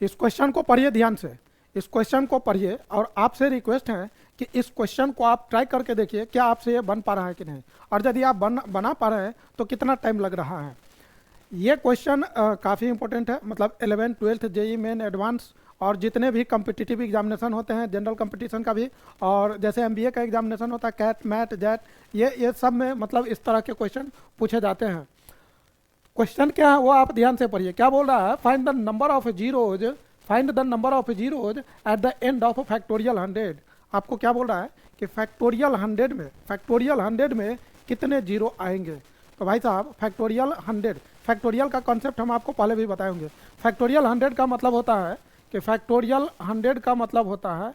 इस क्वेश्चन को पढ़िए ध्यान से, इस क्वेश्चन को पढ़िए और आपसे रिक्वेस्ट है कि इस क्वेश्चन को आप ट्राई करके देखिए क्या आपसे ये बन पा रहा है कि नहीं, और यदि आप बना पा रहे हैं तो कितना टाइम लग रहा है। ये क्वेश्चन काफ़ी इंपॉर्टेंट है, मतलब 11th 12th JEE main advance और जितने भी कम्पिटिटिव एग्जामिनेशन होते हैं, जनरल कंपटीशन का भी, और जैसे एमबीए का एग्जामिनेशन होता है, कैट मैट जैट, ये सब में मतलब इस तरह के क्वेश्चन पूछे जाते हैं। क्वेश्चन क्या है वो आप ध्यान से पढ़िए। क्या बोल रहा है, find the number of zeros, find the number of zeros at the end of factorial 100। आपको क्या बोल रहा है कि फैक्टोरियल 100 में कितने जीरो आएंगे। तो भाई साहब फैक्टोरियल 100, फैक्टोरियल का कॉन्सेप्ट हम आपको पहले भी बताए होंगे। फैक्टोरियल 100 का मतलब होता है कि फैक्टोरियल 100 का मतलब होता है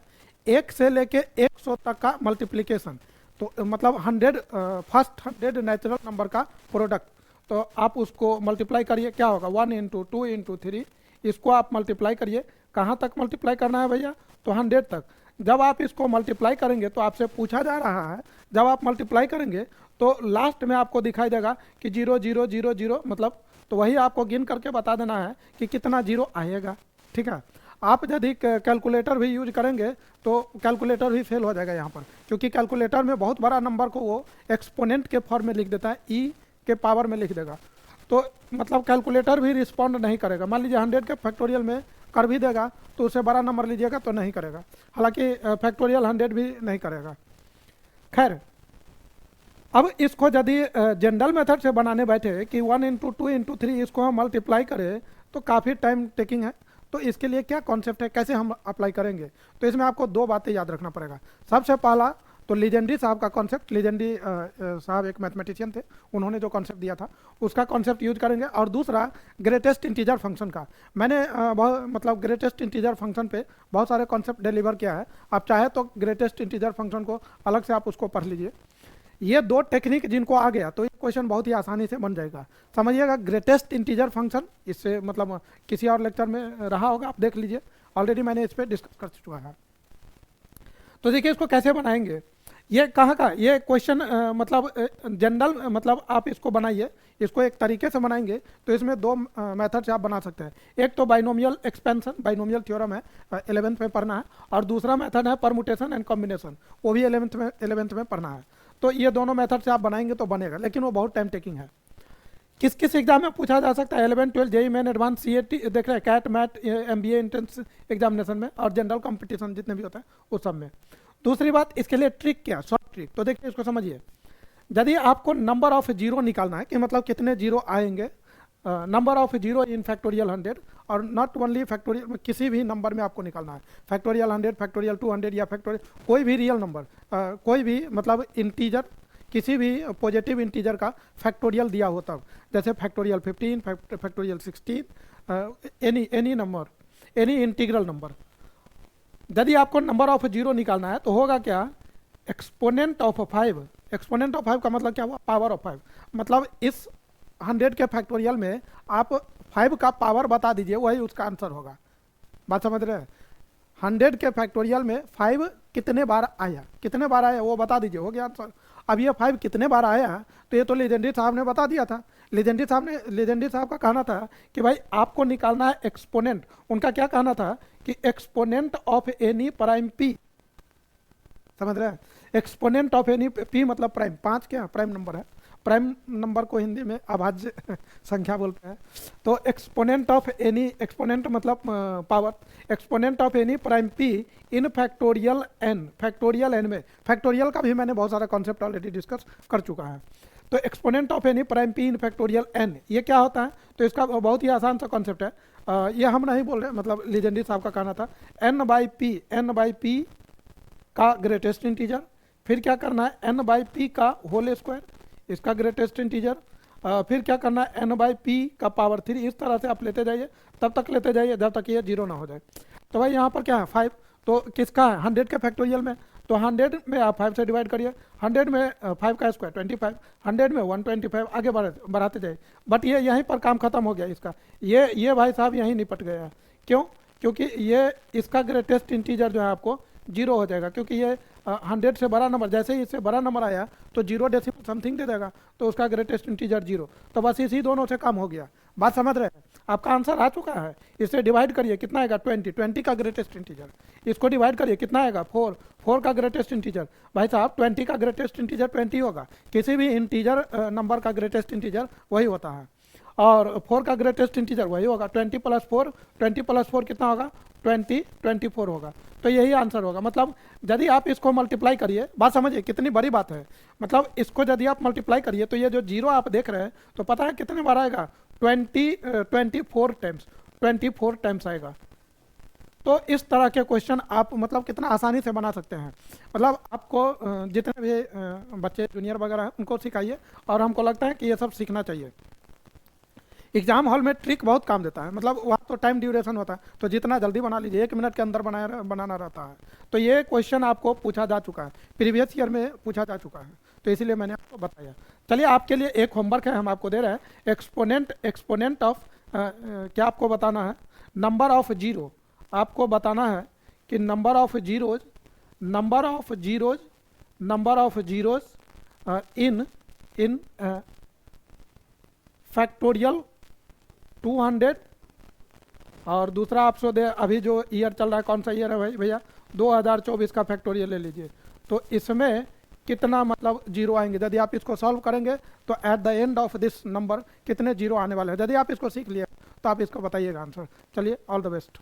1 से लेके 100 तक का मल्टीप्लिकेशन। तो मतलब 100 फर्स्ट 100 नेचुरल नंबर का प्रोडक्ट, तो आप उसको मल्टीप्लाई करिए, क्या होगा 1 इंटू 2 इंटू 3, इसको आप मल्टीप्लाई करिए। कहाँ तक मल्टीप्लाई करना है भैया, तो 100 तक। जब आप इसको मल्टीप्लाई करेंगे तो आपसे पूछा जा रहा है, जब आप मल्टीप्लाई करेंगे तो लास्ट में आपको दिखाई देगा कि 0 0 0 0, मतलब तो वही आपको गिन करके बता देना है कि कितना जीरो आएगा। ठीक है, आप यदि कैलकुलेटर भी यूज करेंगे तो कैलकुलेटर भी फेल हो जाएगा यहाँ पर, क्योंकि कैलकुलेटर में बहुत बड़ा नंबर को वो एक्सपोनेंट के फॉर्म में लिख देता है, ई के पावर में लिख देगा, तो मतलब कैलकुलेटर भी रिस्पॉन्ड नहीं करेगा। मान लीजिए 100 के फैक्टोरियल में कर भी देगा तो उससे बड़ा नंबर लीजिएगा तो नहीं करेगा, हालांकि फैक्टोरियल 100 भी नहीं करेगा। खैर, अब इसको यदि जनरल मेथड से बनाने बैठे कि 1 इंटू 2 इंटू 3 इसको हम मल्टीप्लाई करें तो काफ़ी टाइम टेकिंग है। तो इसके लिए क्या कॉन्सेप्ट है, कैसे हम अप्लाई करेंगे, तो इसमें आपको दो बातें याद रखना पड़ेगा। सबसे पहला तो लीजेंड्री साहब का कॉन्सेप्ट, लीजेंड्री साहब एक मैथमेटिशियन थे, उन्होंने जो कॉन्सेप्ट दिया था उसका कॉन्सेप्ट यूज करेंगे। और दूसरा ग्रेटेस्ट इंटीजर फंक्शन का, मैंने मतलब ग्रेटेस्ट इंटीजर फंक्शन पे बहुत सारे कॉन्सेप्ट डिलीवर किया है। आप चाहे तो ग्रेटेस्ट इंटीजर फंक्शन को अलग से आप उसको पढ़ लीजिए। ये दो टेक्निक जिनको आ गया तो ये क्वेश्चन बहुत ही आसानी से बन जाएगा। समझिएगा, ग्रेटेस्ट इंटीजर फंक्शन, इससे मतलब किसी और लेक्चर में रहा होगा, आप देख लीजिए, ऑलरेडी मैंने इस पर डिस्कस कर चुका है। तो देखिए इसको कैसे बनाएंगे, ये कहाँ का ये क्वेश्चन मतलब जनरल, मतलब आप इसको बनाइए, इसको एक तरीके से बनाएंगे तो इसमें दो मेथड से आप बना सकते हैं। एक तो बाइनोमियल एक्सपेंशन, बाइनोमियल थ्योरम है, 11th में पढ़ना है, और दूसरा मेथड है परमुटेशन एंड कॉम्बिनेशन, वो भी 11th में पढ़ना है। तो ये दोनों मेथड से आप बनाएंगे तो बनेगा, लेकिन वो बहुत टाइम टेकिंग है। किस किस एग्जाम में पूछा जा सकता है, 11 12 जेई मेन एडवांस सीएटी देख रहे हैं, cat mat MBA entrance examination में, और जनरल कंपटीशन जितने भी होता है उस सब में। दूसरी बात, इसके लिए ट्रिक क्या, शॉर्ट ट्रिक, तो देखिए इसको समझिए। यदि आपको नंबर ऑफ जीरो निकालना है कि मतलब कितने जीरो आएंगे, number of zero in factorial 100, और नॉट ओनली फैक्टोरियल में, किसी भी नंबर में आपको निकालना है, फैक्टोरियल 100, फैक्टोरियल 200 या फैक्टोरियल कोई भी रियल नंबर, कोई भी मतलब इंटीजर, किसी भी पॉजिटिव इंटीजर का फैक्टोरियल दिया हो तब, जैसे factorial 15, factorial 16, any number, any integral number. यदि आपको नंबर ऑफ जीरो निकालना है तो होगा क्या, एक्सपोनेंट ऑफ 5, एक्सपोनेंट ऑफ 5 का मतलब क्या हुआ, पावर ऑफ 5, मतलब इस 100 के फैक्टोरियल में आप 5 का पावर बता दीजिए, वही उसका आंसर होगा। बात समझ रहे हैं, 100 के फैक्टोरियल में 5 कितने बार आया, कितने बार आया वो बता दीजिए, हो गया आंसर। अब ये 5 कितने बार आया तो ये तो लीजेंड्री साहब ने बता दिया था। लीजेंड्री साहब का कहना था कि भाई आपको निकालना है एक्सपोनेंट, उनका क्या कहना था कि exponent of any prime P, समझ रहे हैं, एक्सपोनेंट ऑफ एनी पी मतलब प्राइम, 5 क्या प्राइम नंबर है, प्राइम नंबर को हिंदी में अभाज्य संख्या बोलते हैं। तो एक्सपोनेंट ऑफ एनी, एक्सपोनेंट मतलब power, exponent of any prime P in factorial N, factorial N में, फैक्टोरियल का भी मैंने बहुत सारा कॉन्सेप्ट ऑलरेडी डिस्कस कर चुका है। तो exponent of any prime P in factorial N, ये क्या होता है, तो इसका बहुत ही आसान सा कॉन्सेप्ट है, ये हम नहीं बोल रहे, मतलब लीजेंड्री साहब का कहना था, एन बाई पी का ग्रेटेस्ट इंटीजर, फिर क्या करना है एन बाई पी का होल स्क्वायर, इसका ग्रेटेस्ट इंटीजर, फिर क्या करना है एन बाई पी का पावर 3, इस तरह से आप लेते जाइए, तब तक लेते जाइए जब तक ये जीरो ना हो जाए। तो भाई यहाँ पर क्या है 5, तो किसका है 100 के फैक्टोरियल में, तो 100 में आप 5 से डिवाइड करिए, 100 में 5 का स्क्वायर 25, 100 में 125, आगे बढ़ाते जाइए। बट ये यहीं पर काम खत्म हो गया इसका, ये भाई साहब यहीं निपट गया है। क्यों, क्योंकि ये इसका ग्रेटेस्ट इंटीजर जो है आपको जीरो हो जाएगा, क्योंकि ये 100 से बड़ा नंबर, जैसे ही इससे बड़ा नंबर आया तो 0 डेसिमल समथिंग दे देगा, तो उसका ग्रेटेस्ट इंटीजर जीरो, तो बस इसी दोनों से काम हो गया। बात समझ रहे हैं। आपका आंसर आ चुका है। इसे डिवाइड करिए, कितना आएगा 20, 20 का ग्रेटेस्ट इंटीजर। इसको डिवाइड करिए, कितना आएगा 4, 4 का ग्रेटेस्ट इंटीजर। भाई साहब 20 का ग्रेटेस्ट इंटीजर 20 होगा, किसी भी इंटीजर नंबर का ग्रेटेस्ट इंटीजर वही होता है। और 4 का ग्रेटेस्ट इंटीजर वही होगा, 20 प्लस 4, 20 प्लस 4 कितना होगा 20, 24 होगा। तो यही आंसर होगा। मतलब यदि आप इसको मल्टीप्लाई करिए, बात समझिए कितनी बड़ी बात है, मतलब इसको यदि आप मल्टीप्लाई करिए तो ये जो जीरो आप देख रहे हैं तो पता है कितने बार आएगा 24 टाइम्स, 24 टाइम्स आएगा। तो इस तरह के क्वेश्चन आप मतलब कितना आसानी से बना सकते हैं। मतलब आपको जितने भी बच्चे जूनियर वगैरह हैं उनको सिखाइए, और हमको लगता है कि ये सब सीखना चाहिए। एग्जाम हॉल में ट्रिक बहुत काम देता है, मतलब वहाँ तो टाइम ड्यूरेशन होता है, तो जितना जल्दी बना लीजिए, 1 मिनट के अंदर बनाना रहता है। तो ये क्वेश्चन आपको पूछा जा चुका है, प्रीवियस ईयर में पूछा जा चुका है, तो इसीलिए मैंने आपको बताया। चलिए आपके लिए एक होमवर्क है, हम आपको दे रहे हैं। एक्सपोनेंट ऑफ क्या आपको बताना है, नंबर ऑफ जीरो। आपको बताना है कि number of zeros in factorial 200। और दूसरा आपसे दे, अभी जो ईयर चल रहा है, कौन सा ईयर है भाई भैया, 2024 का फैक्टोरियल ले लीजिए। तो इसमें कितना मतलब जीरो आएंगे, यदि आप इसको सॉल्व करेंगे तो at the end of this number कितने जीरो आने वाले हैं। यदि आप इसको सीख लिए तो आप इसको बताइएगा आंसर। चलिए, ऑल द बेस्ट।